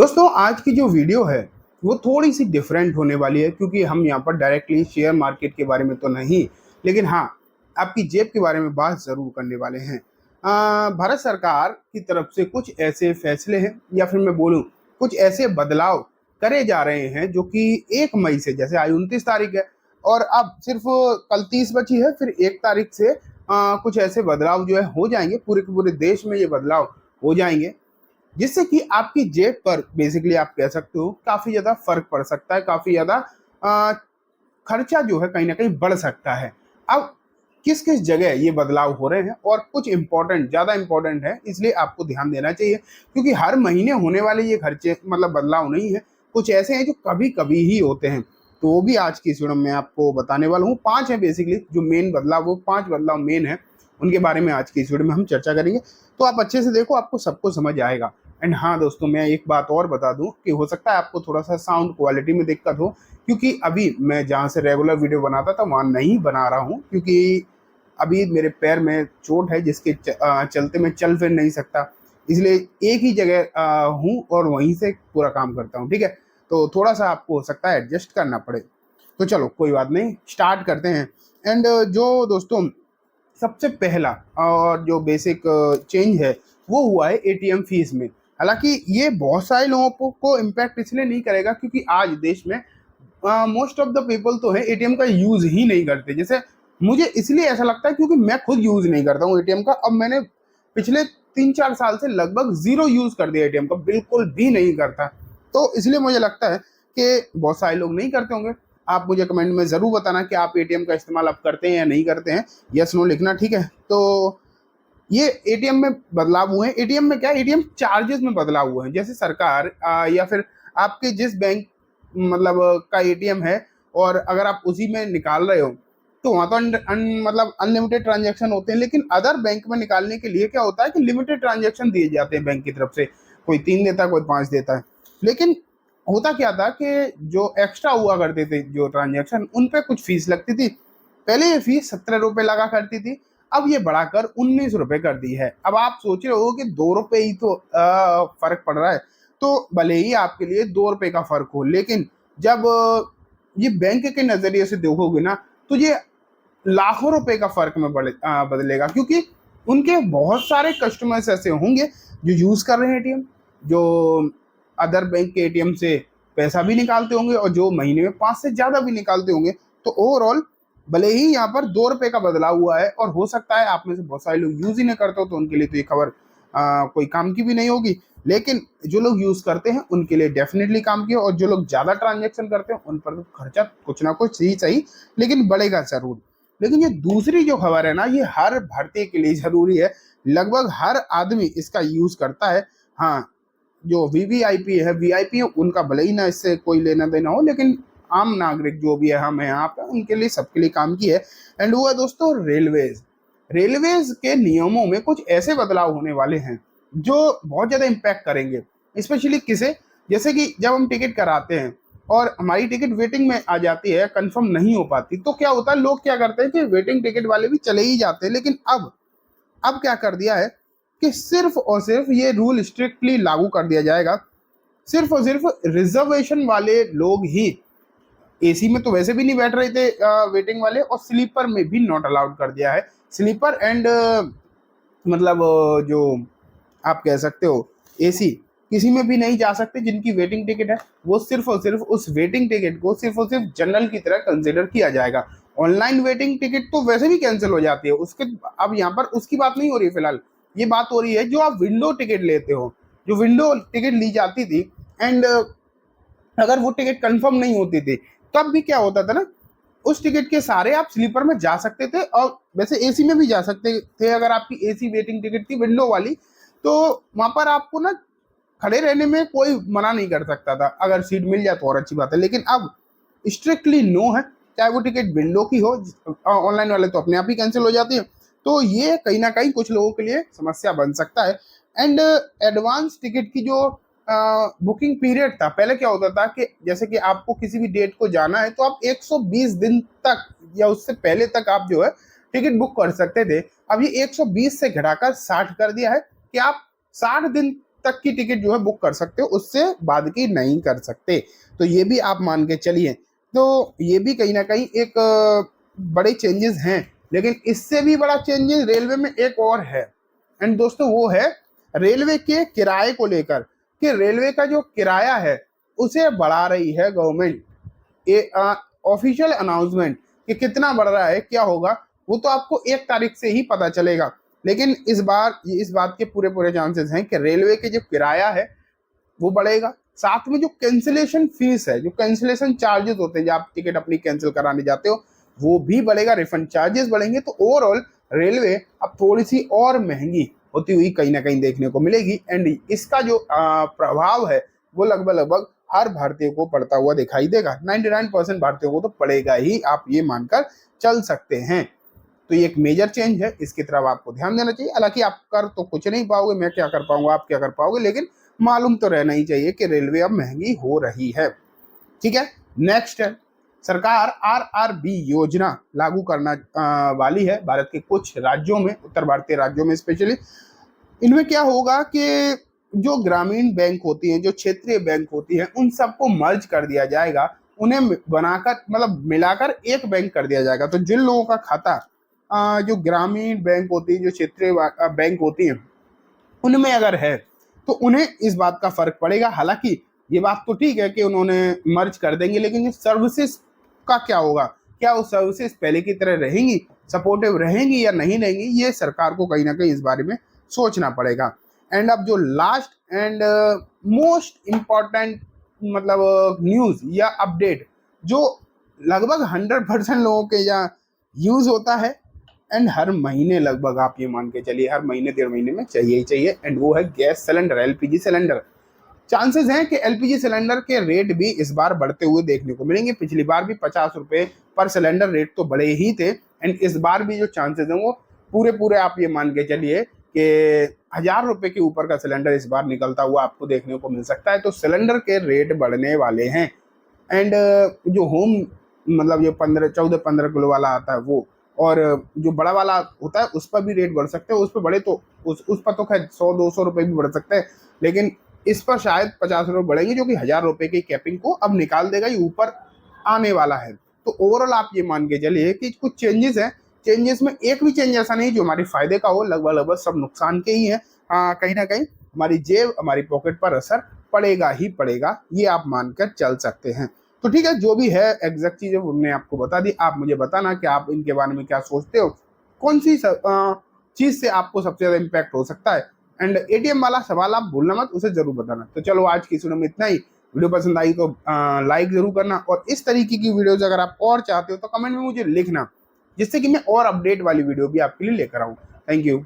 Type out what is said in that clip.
दोस्तों आज की जो वीडियो है वो थोड़ी सी डिफरेंट होने वाली है क्योंकि हम यहाँ पर डायरेक्टली शेयर मार्केट के बारे में तो नहीं, लेकिन हाँ, आपकी जेब के बारे में बात ज़रूर करने वाले हैं। भारत सरकार की तरफ से कुछ ऐसे फैसले हैं या फिर मैं बोलूँ कुछ ऐसे बदलाव करे जा रहे हैं जो कि 1 मई से, जैसे आज 29 तारीख है और अब सिर्फ कल 30 बची है, फिर 1 तारीख से कुछ ऐसे बदलाव जो है हो जाएंगे, पूरे के पूरे देश में ये बदलाव हो जाएंगे जिससे कि आपकी जेब पर बेसिकली आप कह सकते हो काफ़ी ज़्यादा फ़र्क पड़ सकता है, काफ़ी ज़्यादा अ, खर्चा जो है कहीं न कहीं बढ़ सकता है। अब किस-किस जगह ये बदलाव हो रहे हैं और कुछ इम्पोर्टेंट, ज़्यादा इम्पोर्टेंट है, इसलिए आपको ध्यान देना चाहिए क्योंकि हर महीने होने वाले ये खर्चे मतलब बदलाव नहीं है, कुछ ऐसे हैं जो कभी-कभी ही होते हैं। तो वो भी आज की इस वीडियो में आपको बताने वाला हूँ। 5 हैं बेसिकली जो मेन बदलाव, वो 5 बदलाव मेन हैं, उनके बारे में आज की इस वीडियो में हम चर्चा करेंगे। तो आप अच्छे से देखो, आपको सब कुछ समझ आएगा। एंड हाँ दोस्तों, मैं एक बात और बता दूं कि हो सकता है आपको थोड़ा सा साउंड क्वालिटी में दिक्कत हो क्योंकि अभी मैं जहाँ से रेगुलर वीडियो बनाता था वहाँ नहीं बना रहा हूँ क्योंकि अभी मेरे पैर में चोट है जिसके चलते मैं चल फिर नहीं सकता, इसलिए एक ही जगह हूँ और वहीं से पूरा काम करता हूँ। ठीक है, तो थोड़ा सा आपको हो सकता है एडजस्ट करना पड़े। तो चलो कोई बात नहीं, स्टार्ट करते हैं। एंड जो दोस्तों सबसे पहला और जो बेसिक चेंज है वो हुआ है एटीएम फीस में। हालांकि ये बहुत सारे लोगों को इम्पैक्ट इसलिए नहीं करेगा क्योंकि आज देश में मोस्ट ऑफ द पीपल तो है एटीएम का यूज ही नहीं करते। जैसे मुझे इसलिए ऐसा लगता है क्योंकि मैं खुद यूज नहीं करता हूँ एटीएम का। अब मैंने पिछले 3-4 साल से लगभग जीरो यूज कर दिया एटीएम का, बिल्कुल भी नहीं करता। तो इसलिए मुझे लगता है कि बहुत सारे लोग नहीं करते होंगे। आप मुझे कमेंट में ज़रूर बताना कि आप एटीएम का इस्तेमाल आप करते हैं या नहीं करते हैं, यस नो लिखना। ठीक है, तो ये एटीएम में बदलाव हुए हैं। एटीएम में क्या, एटीएम चार्जेस में बदलाव हुए हैं। जैसे सरकार या फिर आपके जिस बैंक मतलब का एटीएम है और अगर आप उसी में निकाल रहे हो तो वहाँ तो मतलब अनलिमिटेड ट्रांजैक्शन होते हैं, लेकिन अदर बैंक में निकालने के लिए क्या होता है कि लिमिटेड ट्रांजैक्शन दिए जाते हैं बैंक की तरफ से। कोई 3 देता है, कोई 5 देता है। लेकिन होता क्या था कि जो एक्स्ट्रा हुआ करते थे जो ट्रांजैक्शन, उन पे कुछ फीस लगती थी। पहले ये फीस 17 रुपये लगा करती थी, अब ये बढ़ाकर 19 रुपये कर दी है। अब आप सोच रहे हो कि 2 रुपये ही तो फर्क पड़ रहा है, तो भले ही आपके लिए 2 रुपये का फर्क हो, लेकिन जब ये बैंक के नजरिए से देखोगे ना तो ये लाखों रुपए का फर्क में बदलेगा क्योंकि उनके बहुत सारे कस्टमर्स ऐसे होंगे जो यूज कर रहे हैं एटीएम, जो अदर बैंक के एटीएम से पैसा भी निकालते होंगे और जो महीने में 5 से ज्यादा भी निकालते होंगे। तो ओवरऑल भले ही यहाँ पर 2 रुपए का बदलाव हुआ है और हो सकता है आप में से बहुत सारे लोग यूज ही नहीं करते हो, तो उनके लिए तो ये खबर कोई काम की भी नहीं होगी। लेकिन जो लोग यूज करते हैं उनके लिए डेफिनेटली काम की है, और जो लोग ज्यादा ट्रांजेक्शन करते हैं उन पर तो खर्चा कुछ ना कुछ ही सही लेकिन बढ़ेगा जरूर। लेकिन ये दूसरी जो खबर है ना, ये हर भारतीय के लिए जरूरी है। लगभग हर आदमी इसका यूज करता है। हाँ, जो वीवीआईपी है, वीआईपी है, उनका भले ही ना इससे कोई लेना देना हो, लेकिन आम नागरिक जो भी है, हम हैं यहाँ पे, उनके लिए सबके लिए काम की है। एंड वो है दोस्तों रेलवेज। रेलवेज के नियमों में कुछ ऐसे बदलाव होने वाले हैं जो बहुत ज्यादा इम्पैक्ट करेंगे, स्पेशली किसे, जैसे कि जब हम टिकट कराते हैं और हमारी टिकट वेटिंग में आ जाती है, कंफर्म नहीं हो पाती, तो क्या होता है, लोग क्या करते हैं कि वेटिंग टिकट वाले भी चले ही जाते हैं। लेकिन अब क्या कर दिया है कि सिर्फ और सिर्फ ये रूल स्ट्रिक्टली लागू कर दिया जाएगा। सिर्फ और सिर्फ रिजर्वेशन वाले लोग ही, एसी में तो वैसे भी नहीं बैठ रहे थे वेटिंग वाले, और स्लीपर में भी नॉट अलाउड कर दिया है। स्लीपर एंड मतलब जो आप कह सकते हो एसी, किसी में भी नहीं जा सकते जिनकी वेटिंग टिकट है। वो सिर्फ और सिर्फ उस वेटिंग टिकट को सिर्फ और सिर्फ जनरल की तरह कंसिडर किया जाएगा। ऑनलाइन वेटिंग टिकट तो वैसे भी कैंसिल हो जाती है उसके। अब यहाँ पर उसकी बात नहीं हो रही फिलहाल, ये बात हो रही है जो आप विंडो टिकट लेते हो, जो विंडो टिकट ली जाती थी। एंड अगर वो टिकट कंफर्म नहीं होती थी तब भी क्या होता था ना, उस टिकट के सारे आप स्लीपर में जा सकते थे और वैसे एसी में भी जा सकते थे। अगर आपकी एसी वेटिंग टिकट थी विंडो वाली, तो वहां पर आपको ना खड़े रहने में कोई मना नहीं कर सकता था, अगर सीट मिल जाए तो और अच्छी बात है। लेकिन अब स्ट्रिक्टली नो है, चाहे वो टिकट विंडो की हो। ऑनलाइन वाले तो अपने आप ही कैंसिल हो जाती है। तो ये कहीं ना कहीं कुछ लोगों के लिए समस्या बन सकता है। एंड एडवांस टिकट की जो बुकिंग पीरियड था, पहले क्या होता था कि जैसे कि आपको किसी भी डेट को जाना है तो आप 120 दिन तक या उससे पहले तक आप जो है टिकट बुक कर सकते थे। अब ये 120 से घटाकर 60 कर दिया है कि आप 60 दिन तक की टिकट जो है बुक कर सकते हो, उससे बाद की नहीं कर सकते। तो ये भी आप मान के चलिए। तो ये भी कहीं ना कहीं एक बड़े चेंजेस हैं। लेकिन इससे भी बड़ा चेंजेस रेलवे में एक और है, एंड दोस्तों वो है रेलवे के किराए को लेकर, कि रेलवे का जो किराया है उसे बढ़ा रही है गवर्नमेंट। ऑफिशियल अनाउंसमेंट कि कितना बढ़ रहा है, क्या होगा, वो तो आपको 1 तारीख से ही पता चलेगा। लेकिन इस बार इस बात के पूरे पूरे चांसेस हैं कि रेलवे के जो किराया है वो बढ़ेगा, साथ में जो कैंसिलेशन फीस है, जो कैंसिलेशन चार्जेस होते हैं, जब आप टिकट अपनी कैंसिल कराने जाते हो, वो भी बढ़ेगा, रिफंड चार्जेस बढ़ेंगे। तो ओवरऑल रेलवे अब थोड़ी सी और महंगी होती हुई कहीं ना कहीं देखने को मिलेगी। एंड इसका जो प्रभाव है वो लगभग लगभग हर भारतीय को पड़ता हुआ दिखाई देगा। 99% भारतीयों को तो पड़ेगा ही, आप ये मानकर चल सकते हैं। तो ये एक मेजर चेंज है, इसकी तरफ आपको ध्यान देना चाहिए। हालांकि आप कर तो कुछ नहीं पाओगे, मैं क्या कर पाऊंगा, आप क्या कर पाओगे, लेकिन मालूम तो रहना ही चाहिए कि रेलवे अब महंगी हो रही है। ठीक है, नेक्स्ट है सरकार आरआरबी योजना लागू करना वाली है भारत के कुछ राज्यों में, उत्तर भारतीय राज्यों में स्पेशली। इनमें क्या होगा कि जो ग्रामीण बैंक होती हैं, जो क्षेत्रीय बैंक होती है, उन सबको मर्ज कर दिया जाएगा, उन्हें बनाकर मतलब मिलाकर एक बैंक कर दिया जाएगा। तो जिन लोगों का खाता जो ग्रामीण बैंक होती है, जो क्षेत्रीय बैंक होती है, उनमें अगर है तो उन्हें इस बात का फर्क पड़ेगा। हालांकि ये बात तो ठीक है कि उन्होंने मर्ज कर देंगे, लेकिन ये सर्विसेज का क्या होगा, क्या वो सर्विसेज पहले की तरह रहेंगी, सपोर्टिव रहेंगी या नहीं रहेंगी, ये सरकार को कहीं ना कहीं इस बारे में सोचना पड़ेगा। एंड अब जो लास्ट एंड मोस्ट इम्पॉर्टेंट मतलब न्यूज या अपडेट जो लगभग 100% लोगों के यहाँ यूज होता है, एंड हर महीने लगभग आप ये मान के चलिए हर महीने 1.5 महीने में चाहिए ही चाहिए, एंड वो है gas cylinder, LPG cylinder. Chances हैं कि एलपीजी सिलेंडर के रेट भी इस बार बढ़ते हुए देखने को मिलेंगे। पिछली बार भी 50 रुपए पर सिलेंडर रेट तो बढ़े ही थे, एंड इस बार भी जो चांसेस हैं वो पूरे पूरे आप ये मान के चलिए कि 1000 रुपए के ऊपर का सिलेंडर इस बार निकलता हुआ आपको देखने को मिल सकता है। तो सिलेंडर के रेट बढ़ने वाले हैं। एंड जो होम मतलब जो 14-15 किलो वाला आता है वो, और जो बड़ा वाला होता है उस पर भी रेट बढ़ सकते हैं। उस पर बड़े तो उस पर तो खैर 100-200 रुपए भी बढ़ सकते हैं, लेकिन इस पर शायद 50 रुपए बढ़ेंगे, जो कि 1000 रुपए की कैपिंग को अब निकाल देगा, ये ऊपर आने वाला है। तो ओवरऑल आप ये मान के चलिए कि कुछ चेंजेस हैं। चेंजेस में एक भी चेंज ऐसा नहीं जो हमारे फायदे का हो, लगभग लगभग सब नुकसान के ही है। कहीं ना कहीं हमारी जेब, हमारी पॉकेट पर असर पड़ेगा ही पड़ेगा, ये आप मानकर चल सकते हैं। तो ठीक है, जो भी है एग्जैक्ट चीजें हमने आपको बता दी। आप मुझे बताना कि आप इनके बारे में क्या सोचते हो, कौन सी चीज से आपको सबसे ज्यादा इम्पैक्ट हो सकता है। एंड एटीएम वाला सवाल आप भूलना मत, उसे जरूर बताना। तो चलो आज की वीडियो में इतना ही। वीडियो पसंद आई तो लाइक जरूर करना, और इस तरीके की वीडियोज अगर आप और चाहते हो तो कमेंट में मुझे लिखना, जिससे कि मैं और अपडेट वाली वीडियो भी आपके लिए लेकर आऊँ। Thank you.